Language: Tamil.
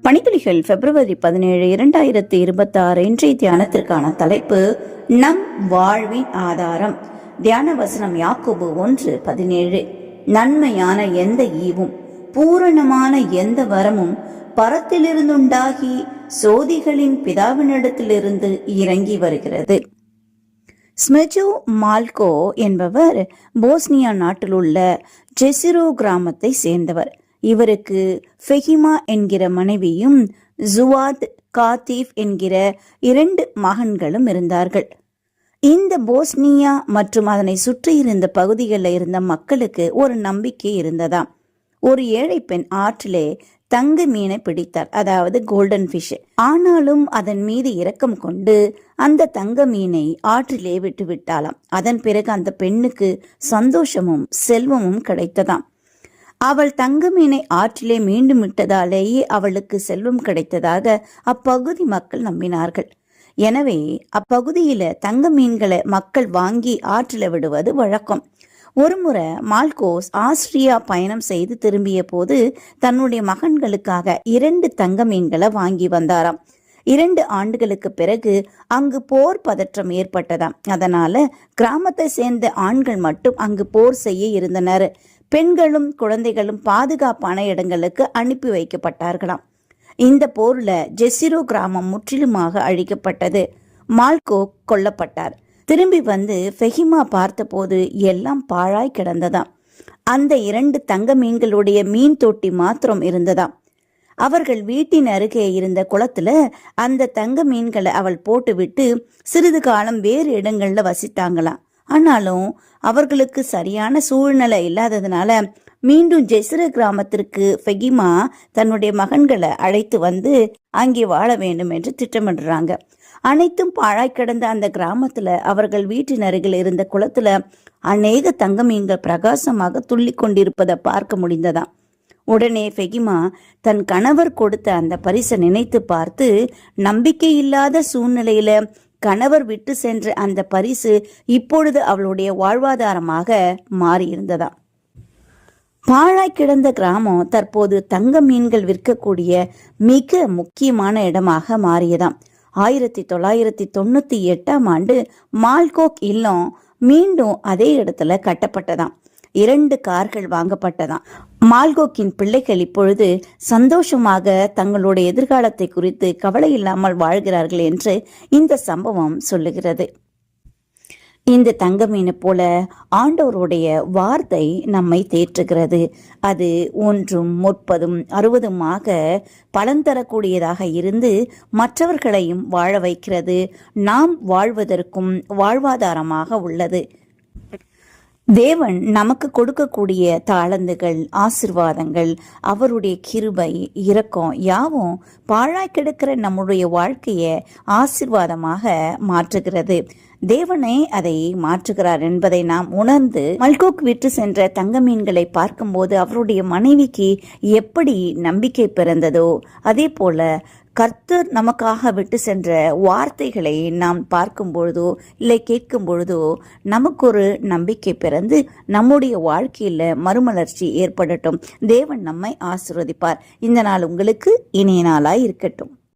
பணித்துளிகள் பிப்ரவரி 17, 2026 இன்றைய தியானத்திற்கான தலைப்பு நம் வாழ்வின் ஆதாரம். தியான வசனம் யாக்கோபு 1:17. நன்மையான எந்த ஈவும் பூரணமான எந்த வரமும் பரத்திலிருந்துண்டாகி சோதிகளின் பிதாவினிடத்திலிருந்து இறங்கி வருகிறது. ஸ்மெஜோ மால்கோ என்பவர் போஸ்னியா நாட்டில் உள்ள ஜெசிரோ கிராமத்தை சேர்ந்தவர். இவருக்கு ஃபெஹிமா என்கிற மனைவியும் ஜுவாத் காத்தீப் என்கிற 2 மகன்களும் இருந்தார்கள். இந்த போஸ்னியா மற்றும் அதனை சுற்றி இருந்த பகுதிகளில் இருந்த மக்களுக்கு ஒரு நம்பிக்கை இருந்ததாம். ஒரு ஏழை பெண் ஆற்றிலே தங்க மீனை பிடித்தார், அதாவது கோல்டன் ஃபிஷ். ஆனாலும் அதன் மீது இரக்கம் கொண்டு அந்த தங்க மீனை ஆற்றிலே விட்டு விட்டாளாம். அதன் பிறகு அந்த பெண்ணுக்கு சந்தோஷமும் செல்வமும் கிடைத்ததாம். அவள் தங்க மீனை ஆற்றிலே மீண்டும் விட்டதாலேயே அவளுக்கு செல்வம் கிடைத்ததாக அப்பகுதி மக்கள் நம்பினார்கள். எனவே அப்பகுதியில தங்க மீன்களை மக்கள் வாங்கி ஆற்றில விடுவது வழக்கம். ஒருமுறை மால்கோஸ் ஆஸ்திரியா பயணம் செய்து திரும்பிய போது தன்னுடைய மகன்களுக்காக 2 தங்க மீன்களை வாங்கி வந்தாராம். 2 ஆண்டுகளுக்கு பிறகு அங்கு போர் பதற்றம் ஏற்பட்டதாம். அதனால கிராமத்தை சேர்ந்த ஆண்கள் மட்டும் அங்கு போர் செய்ய இருந்தனர். பெண்களும் குழந்தைகளும் பாதுகாப்பான இடங்களுக்கு அனுப்பி வைக்கப்பட்டார்களாம். இந்த போர்ல ஜெசிரோ கிராமம் முற்றிலுமாக அழிக்கப்பட்டது. மால்கோ கொல்லப்பட்டார். திரும்பி வந்து ஃபெஹிமா பார்த்தபோது எல்லாம் பாழாய் கிடந்ததாம். அந்த 2 தங்க மீன்களுடைய மீன் தொட்டி மாத்திரம் இருந்ததாம். அவர்கள் வீட்டின் அருகே இருந்த குளத்துல அந்த தங்க மீன்களை அவள் போட்டுவிட்டு சிறிது காலம் வேறு இடங்கள்ல வசித்தாங்களாம். ஆனாலும் அவர்களுக்கு சரியான சூழ்நிலை இல்லாததுனால மீண்டும் ஜெசிரோ கிராமத்திற்கு ஃபெஹிமா தன்னுடைய மகன்களை அழைத்து வந்து அங்கே வாழ வேண்டும் என்று திட்டமிடுறாங்க. அனைத்தும் பாழாய் கிடந்த அந்த கிராமத்துல அவர்கள் வீட்டின் அருகில் இருந்த குளத்துல அநேக தங்க மீன்கள் பிரகாசமாக துள்ளி கொண்டிருப்பதை பார்க்க முடிந்ததாம். உடனே ஃபெஹிமா தன் கணவர் கொடுத்த அந்த பரிசை நினைத்து பார்த்து, நம்பிக்கை இல்லாத சூழ்நிலையில கணவர் விட்டு சென்ற அந்த பரிசு இப்பொழுது அவளுடைய வாழ்வாதாரமாக மாறியிருந்ததாம். பாழாய் கிடந்த கிராமம் தற்போது தங்க மீன்கள் விற்கக்கூடிய மிக முக்கியமான இடமாக மாறியதாம். 1998ஆம் ஆண்டு மால்கோக் இல்லம் மீண்டும் அதே இடத்துல கட்டப்பட்டதாம். 2 கார்கள் வாங்கப்பட்டதாம். மால்கோக்கின் பிள்ளைகள் இப்பொழுது சந்தோஷமாக தங்களுடைய எதிர்காலத்தை குறித்து கவலை இல்லாமல் வாழ்கிறார்கள் என்று இந்த சம்பவம் சொல்லுகிறது. இந்த தங்க மீனை போல ஆண்டவருடைய வார்த்தை நம்மை தேற்றுகிறது. அது 1, 30, 60 பலன் தரக்கூடியதாக இருந்து மற்றவர்களையும் வாழ வைக்கிறது. நாம் வாழ்வதற்கும் வாழ்வாதாரமாக உள்ளது. தேவன் நமக்கு கொடுக்கக்கூடிய தாளந்துகள், ஆசிர்வாதங்கள், அவருடைய கிருபை, இரக்கம் யாவும் பாழாய் கிடக்கிற நம்முடைய வாழ்க்கையை ஆசிர்வாதமாக மாற்றுகிறது. தேவனே அதை மாற்றுகிறார் என்பதை நாம் உணர்ந்து மல்கோக் விட்டு சென்ற தங்க மீன்களை பார்க்கும்போது அவருடைய மனைவிக்கு எப்படி நம்பிக்கை பிறந்ததோ அதே போல கர்த்தர் நமக்காக விட்டு சென்ற வார்த்தைகளை நாம் பார்க்கும் பொழுதோ இல்லை கேட்கும் பொழுதோ நமக்கு ஒரு நம்பிக்கை பிறந்து நம்முடைய வாழ்க்கையில் மறுமலர்ச்சி ஏற்படட்டும். தேவன் நம்மை ஆசீர்வதிப்பார். இந்த நாள் உங்களுக்கு இனிய நாளாய் இருக்கட்டும்.